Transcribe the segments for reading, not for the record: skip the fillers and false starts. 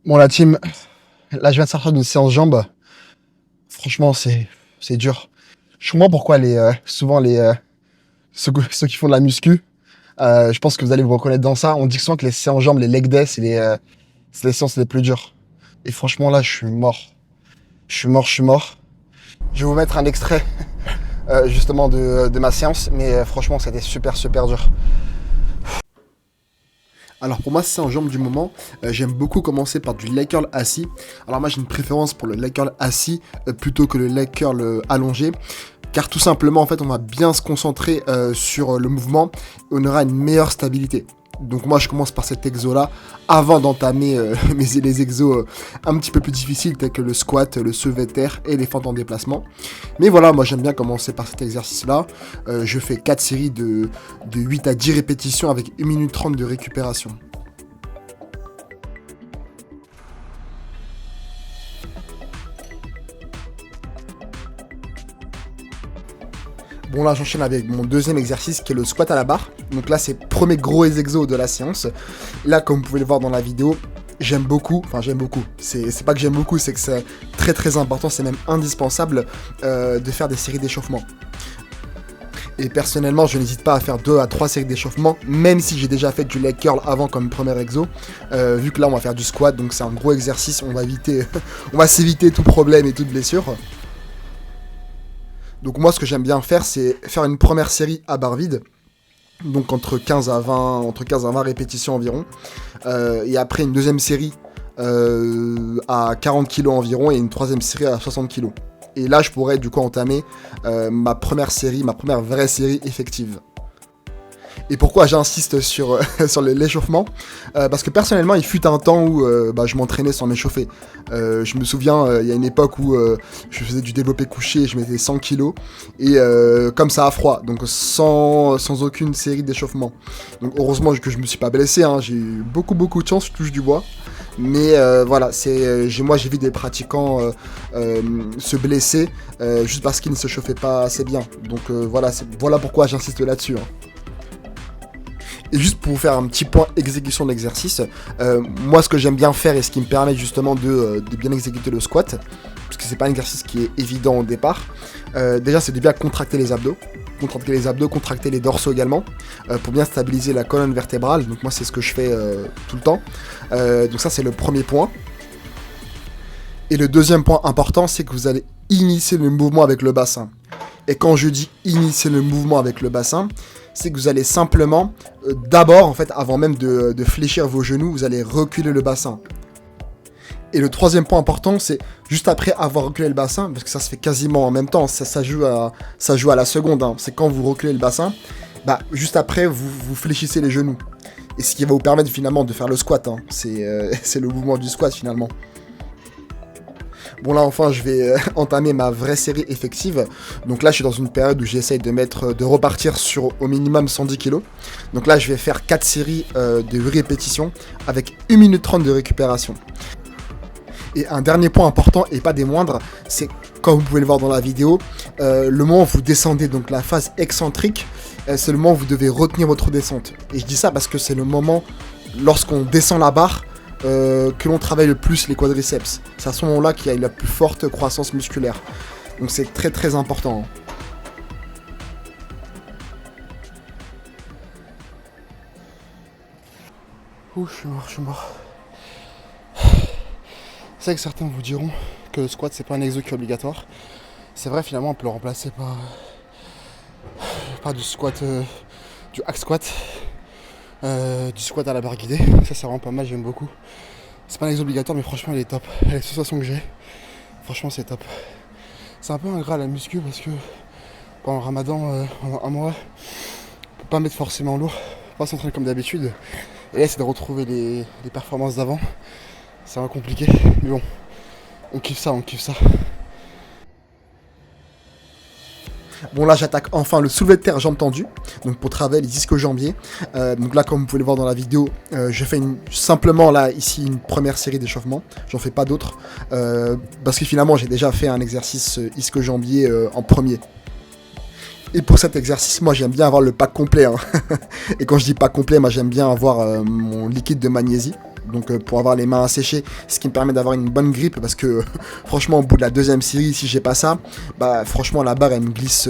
Bon, la team, là, je viens de sortir d'une séance jambes. Franchement, c'est dur. Je comprends pourquoi souvent ceux qui font de la muscu, je pense que vous allez vous reconnaître dans ça. On dit souvent que les séances jambes, les leg day, c'est les séances les plus dures. Et franchement, là, je suis mort. Je suis mort. Je vais vous mettre un extrait, justement, de ma séance. Mais franchement, c'était super, super dur. Alors pour moi, c'est en jambes du moment. J'aime beaucoup commencer par du leg curl assis. Alors moi, j'ai une préférence pour le leg curl assis plutôt que le leg curl allongé. Car tout simplement, en fait, on va bien se concentrer sur le mouvement et on aura une meilleure stabilité. Donc moi, je commence par cet exo-là avant d'entamer les exos un petit peu plus difficiles tels que le squat, le soulevé de terre et les fentes en déplacement. Mais voilà, moi j'aime bien commencer par cet exercice-là. Je fais 4 séries de 8 à 10 répétitions avec 1 minute 30 de récupération. Bon là j'enchaîne avec mon deuxième exercice qui est le squat à la barre. Donc là c'est le premier gros exo de la séance. Là comme vous pouvez le voir dans la vidéo, j'aime beaucoup, c'est pas que j'aime beaucoup, c'est que c'est très très important, c'est même indispensable de faire des séries d'échauffement. Et personnellement je n'hésite pas à faire 2 à 3 séries d'échauffement, même si j'ai déjà fait du leg curl avant comme premier exo, vu que là on va faire du squat, donc c'est un gros exercice, on va s'éviter tout problème et toute blessure. Donc moi ce que j'aime bien faire c'est faire une première série à barre vide, donc entre 15 à 20 répétitions environ, et après une deuxième série à 40 kg environ et une troisième série à 60 kg. Et là je pourrais du coup entamer ma première vraie série effective. Et pourquoi j'insiste sur l'échauffement, parce que personnellement, il fut un temps où je m'entraînais sans m'échauffer. Je me souviens, il y a une époque où je faisais du développé couché et je mettais 100 kilos, et comme ça à froid, donc sans aucune série d'échauffement. Donc heureusement que je me suis pas blessé, hein, j'ai eu beaucoup de chance, je touche du bois. Mais voilà, moi j'ai vu des pratiquants se blesser juste parce qu'ils ne se chauffaient pas assez bien. Donc voilà pourquoi j'insiste là-dessus. Hein. Et juste pour vous faire un petit point exécution de l'exercice, moi ce que j'aime bien faire et ce qui me permet justement de bien exécuter le squat, parce que c'est pas un exercice qui est évident au départ, déjà c'est de bien contracter les abdos, contracter les dorsaux également, pour bien stabiliser la colonne vertébrale. Donc moi c'est ce que je fais tout le temps. Donc ça c'est le premier point. Et le deuxième point important, c'est que vous allez initier le mouvement avec le bassin. Et quand je dis initier le mouvement avec le bassin, c'est que vous allez simplement, d'abord, en fait, avant même de fléchir vos genoux, vous allez reculer le bassin. Et le troisième point important, c'est juste après avoir reculé le bassin, parce que ça se fait quasiment en même temps, ça joue à la seconde, hein. C'est quand vous reculez le bassin, juste après, vous fléchissez les genoux. Et ce qui va vous permettre finalement de faire le squat, hein. C'est le mouvement du squat finalement. Bon là enfin je vais entamer ma vraie série effective. Donc là je suis dans une période où j'essaye de repartir sur au minimum 110 kg. Donc là je vais faire 4 séries de 8 répétitions avec 1 minute 30 de récupération. Et un dernier point important et pas des moindres, c'est comme vous pouvez le voir dans la vidéo, le moment où vous descendez, donc la phase excentrique, c'est le moment où vous devez retenir votre descente. Et je dis ça parce que c'est le moment lorsqu'on descend la barre que l'on travaille le plus les quadriceps. C'est à ce moment-là qu'il y a la plus forte croissance musculaire. Donc c'est très très important. Ouh, je suis mort. C'est vrai que certains vous diront que le squat c'est pas un exo qui est obligatoire. C'est vrai, finalement on peut le remplacer par du squat, du hack squat, du squat à la barre guidée. Ça c'est vraiment pas mal, j'aime beaucoup. C'est pas un exo obligatoire mais franchement il est top. Les sensations que j'ai, franchement c'est top. C'est un peu ingrat la muscu parce que pendant le ramadan, pendant un mois, on peut pas mettre forcément lourd, pas s'entraîner comme d'habitude. Et là c'est de retrouver les performances d'avant. C'est un peu compliqué, mais bon, on kiffe ça. Bon là j'attaque enfin le soulevé de terre jambes tendues, donc pour travailler les disques jambiers. Donc là comme vous pouvez le voir dans la vidéo, je fais simplement là ici une première série d'échauffement, j'en fais pas d'autres, parce que finalement j'ai déjà fait un exercice isque jambier en premier. Et pour cet exercice, moi j'aime bien avoir le pack complet, hein. Et quand je dis pack complet, moi j'aime bien avoir mon liquide de magnésie. donc pour avoir les mains asséchées, ce qui me permet d'avoir une bonne grippe, parce que franchement au bout de la deuxième série, si j'ai pas ça, bah franchement la barre elle me glisse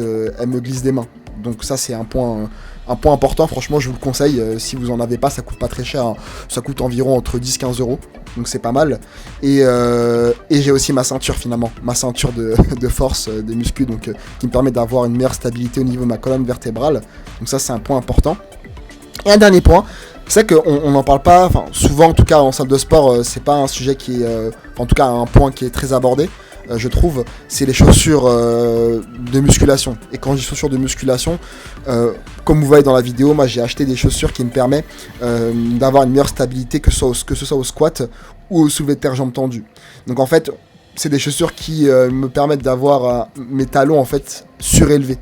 des mains. Donc ça c'est un point important, franchement je vous le conseille, si vous en avez pas, ça coûte pas très cher, hein. Ça coûte environ entre 10-15 euros, donc c'est pas mal. Et j'ai aussi ma ceinture finalement, ma ceinture de force, de muscu, donc qui me permet d'avoir une meilleure stabilité au niveau de ma colonne vertébrale, donc ça c'est un point important. Et un dernier point, c'est qu'on n'en parle pas, enfin souvent en tout cas en salle de sport, c'est pas un sujet qui est, en tout cas un point qui est très abordé, je trouve, c'est les chaussures de musculation. Et quand je dis chaussures de musculation, comme vous voyez dans la vidéo, moi j'ai acheté des chaussures qui me permettent d'avoir une meilleure stabilité, que ce soit au squat ou au soulevé de terre jambes tendues. Donc en fait, c'est des chaussures qui me permettent d'avoir mes talons en fait surélevés.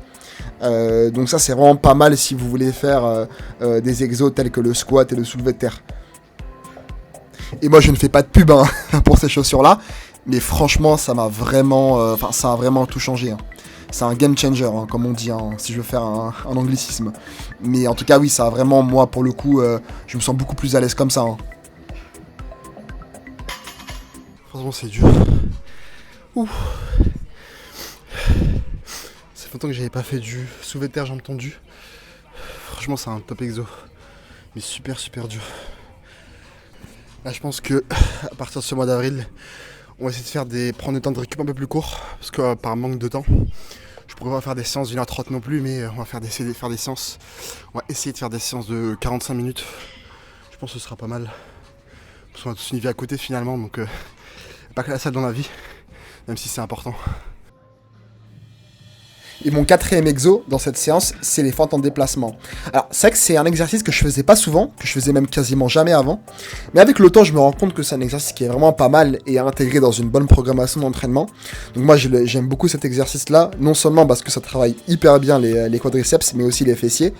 Donc ça c'est vraiment pas mal si vous voulez faire des exos tels que le squat et le soulevé de terre. Et moi je ne fais pas de pub hein, pour ces chaussures là, mais franchement ça m'a vraiment, ça a vraiment tout changé, hein. C'est un game changer hein, comme on dit, hein, si je veux faire un anglicisme. Mais en tout cas oui, ça a vraiment, moi pour le coup, je me sens beaucoup plus à l'aise comme ça, hein. Franchement c'est dur. Ouh. Ça fait longtemps que j'avais pas fait du soulevé de terre jambes tendues. Franchement c'est un top exo, mais super dur. Là je pense que à partir de ce mois d'avril, on va essayer de prendre des temps de récup un peu plus courts, parce que par manque de temps, je pourrais pas faire des séances d'1h30 non plus, mais on va essayer de faire des séances. On va essayer de faire des séances de 45 minutes. Je pense que ce sera pas mal. Parce qu'on a tous une vie à côté finalement, donc pas que la salle dans la vie, même si c'est important. Et mon quatrième exo dans cette séance, c'est les fentes en déplacement. Alors c'est vrai que c'est un exercice que je faisais pas souvent, que je faisais même quasiment jamais avant, mais avec le temps je me rends compte que c'est un exercice qui est vraiment pas mal et à intégrer dans une bonne programmation d'entraînement. Donc moi j'aime beaucoup cet exercice là, non seulement parce que ça travaille hyper bien les quadriceps, mais aussi les fessiers,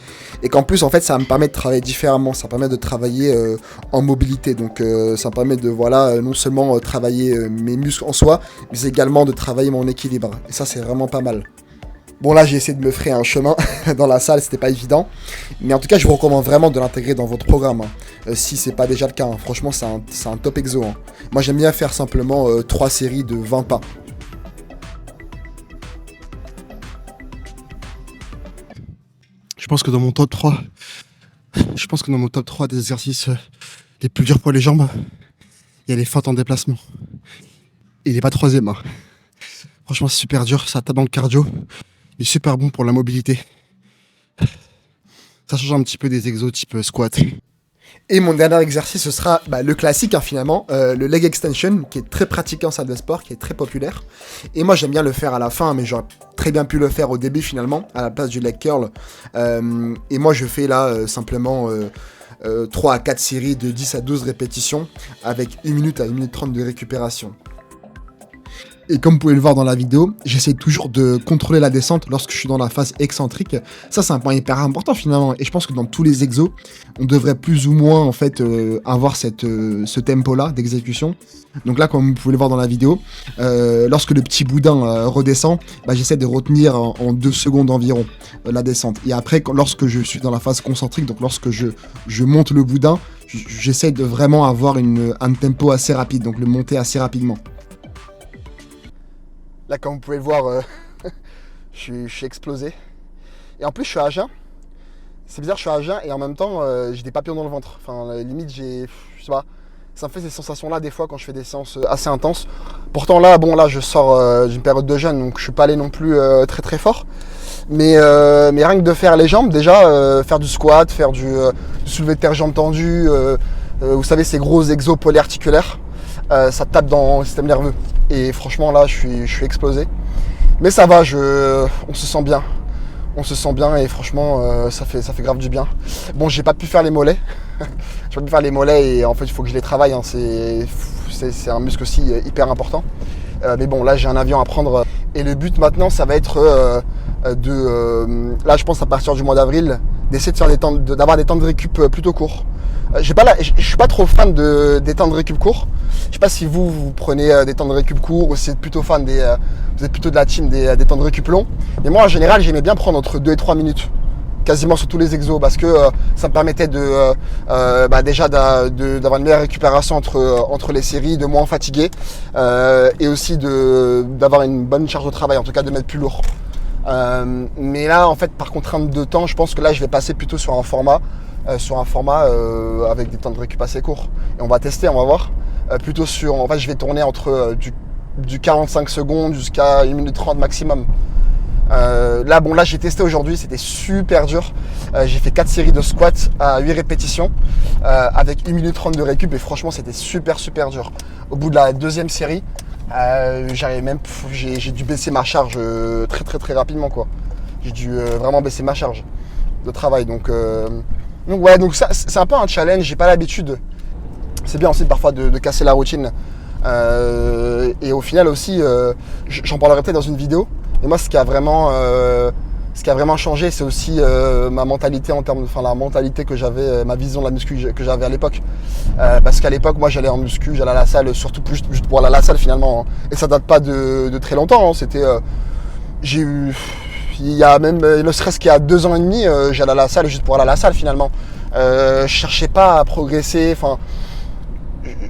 et qu'en plus en fait ça me permet de travailler différemment, ça permet de travailler en mobilité, donc ça me permet de non seulement travailler mes muscles en soi, mais également de travailler mon équilibre, et ça c'est vraiment pas mal. Bon là j'ai essayé de me frayer un chemin dans la salle, c'était pas évident, mais en tout cas je vous recommande vraiment de l'intégrer dans votre programme, hein. Si c'est pas déjà le cas, hein. Franchement c'est un top exo, hein. Moi j'aime bien faire simplement 3 séries de 20 pas. Je pense que dans mon top 3 des exercices les plus durs pour les jambes, il y a les fentes en déplacement. Et il est pas troisième, hein. Franchement c'est super dur, ça tape dans le cardio. Il est super bon pour la mobilité. Ça change un petit peu des exos type squat. Et mon dernier exercice, ce sera le classique, hein, finalement, le leg extension, qui est très pratiqué en salle de sport, qui est très populaire. Et moi, j'aime bien le faire à la fin, mais j'aurais très bien pu le faire au début, finalement, à la place du leg curl. Et moi, je fais là, simplement 3 à 4 séries de 10 à 12 répétitions, avec 1 minute à 1 minute 30 de récupération. Et comme vous pouvez le voir dans la vidéo, j'essaie toujours de contrôler la descente lorsque je suis dans la phase excentrique. Ça c'est un point hyper important finalement, et je pense que dans tous les exos, on devrait plus ou moins en fait avoir ce tempo là d'exécution. Donc là, comme vous pouvez le voir dans la vidéo, lorsque le petit boudin redescend, j'essaie de retenir en 2 secondes environ la descente. Et après, lorsque je suis dans la phase concentrique, donc lorsque je monte le boudin, j'essaie de vraiment avoir un tempo assez rapide, donc le monter assez rapidement. Là, comme vous pouvez le voir, je suis explosé. Et en plus, je suis à jeun. C'est bizarre, je suis à jeun et en même temps, j'ai des papillons dans le ventre. Enfin, limite, je sais pas, ça me fait ces sensations-là des fois quand je fais des séances assez intenses. Pourtant, là, je sors d'une période de jeûne, donc je suis pas allé non plus très très fort. Mais rien que de faire les jambes, déjà, faire du squat, faire du soulevé de terre jambes tendues, vous savez, ces gros exos polyarticulaires, ça tape dans le système nerveux. Et franchement là je suis explosé. Mais ça va, on se sent bien. On se sent bien et franchement ça fait grave du bien. Bon, j'ai pas pu faire les mollets. J'ai pas pu faire les mollets et en fait il faut que je les travaille, hein. C'est un muscle aussi hyper important. Mais bon, là j'ai un avion à prendre. Et le but maintenant ça va être là je pense à partir du mois d'avril, d'essayer de faire d'avoir des temps de récup plutôt courts. Je suis pas trop fan des temps de récup courts. Je sais pas si vous prenez des temps de récup courts ou si vous êtes plutôt fan vous êtes plutôt de la team des temps de récup longs. Mais moi en général j'aimais bien prendre entre 2 et 3 minutes quasiment sur tous les exos parce que ça me permettait déjà d'avoir une meilleure récupération entre les séries, de moins fatiguer et aussi d'avoir une bonne charge de travail, en tout cas de mettre plus lourd. Mais là, en fait, par contrainte de temps, je pense que là, je vais passer plutôt sur un format avec des temps de récup assez courts. Et on va tester, on va voir. En fait, je vais tourner entre du 45 secondes jusqu'à 1 minute 30 maximum. Là, j'ai testé aujourd'hui, c'était super dur. J'ai fait 4 séries de squats à 8 répétitions avec 1 minute 30 de récup et franchement, c'était super dur. Au bout de la deuxième série, j'ai dû baisser ma charge très rapidement, quoi. J'ai dû vraiment baisser ma charge de travail. Donc ça, c'est un peu un challenge, j'ai pas l'habitude. C'est bien aussi parfois de casser la routine. Et au final aussi, j'en parlerai peut-être dans une vidéo. Et moi, ce qui a vraiment changé, c'est aussi ma mentalité la mentalité que j'avais, ma vision de la muscu que j'avais à l'époque. Parce qu'à l'époque, moi, j'allais en muscu, j'allais à la salle, surtout juste pour aller à la salle finalement. Hein. Et ça date pas de très longtemps. Hein. Il y a même, ne serait-ce qu'il y a 2 ans et demi, j'allais à la salle juste pour aller à la salle finalement. Je cherchais pas à progresser. Enfin,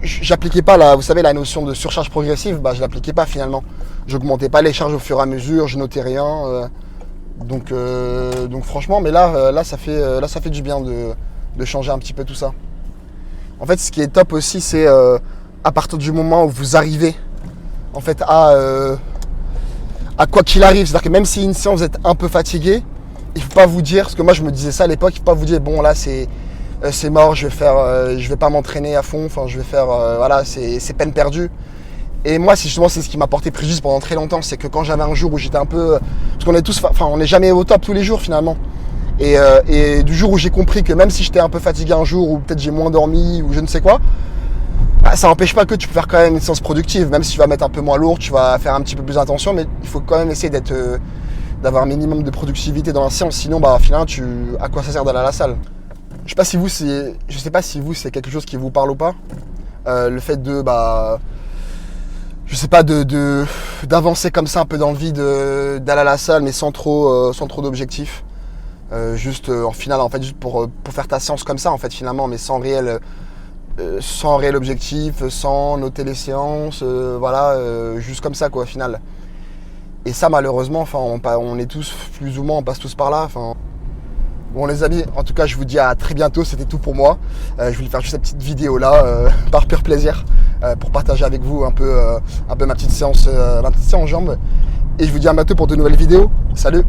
j'appliquais pas la notion de surcharge progressive. Je l'appliquais pas finalement. J'augmentais pas les charges au fur et à mesure, je notais rien. Donc franchement, mais là ça fait du bien de changer un petit peu tout ça. En fait, ce qui est top aussi, c'est à partir du moment où vous arrivez en fait à quoi qu'il arrive, c'est-à-dire que même si une séance vous êtes un peu fatigué, il faut pas vous dire, parce que moi je me disais ça à l'époque, il faut pas vous dire bon là c'est mort, je vais pas m'entraîner à fond, enfin je vais faire c'est peine perdue. Et moi, c'est ce qui m'a porté préjudice pendant très longtemps, c'est que quand j'avais un jour où j'étais un peu, parce qu'on est tous, on n'est jamais au top tous les jours finalement. Et du jour où j'ai compris que même si j'étais un peu fatigué un jour, ou peut-être j'ai moins dormi, ou je ne sais quoi, ça n'empêche pas que tu peux faire quand même une séance productive, même si tu vas mettre un peu moins lourd, tu vas faire un petit peu plus attention, mais il faut quand même essayer d'avoir un minimum de productivité dans la séance, sinon finalement à quoi ça sert d'aller à la salle? Je sais pas si vous c'est quelque chose qui vous parle ou pas, le fait d'avancer comme ça un peu dans le vide, d'aller à la salle mais sans trop d'objectifs, juste pour faire ta séance comme ça en fait finalement, mais sans réel objectif, sans noter les séances, juste comme ça quoi au final. Et ça malheureusement, on est tous plus ou moins, on passe tous par là. Bon les amis, en tout cas je vous dis à très bientôt, c'était tout pour moi. Je voulais faire juste cette petite vidéo là, par pur plaisir, pour partager avec vous un peu ma petite séance jambes. Et je vous dis à bientôt pour de nouvelles vidéos. Salut!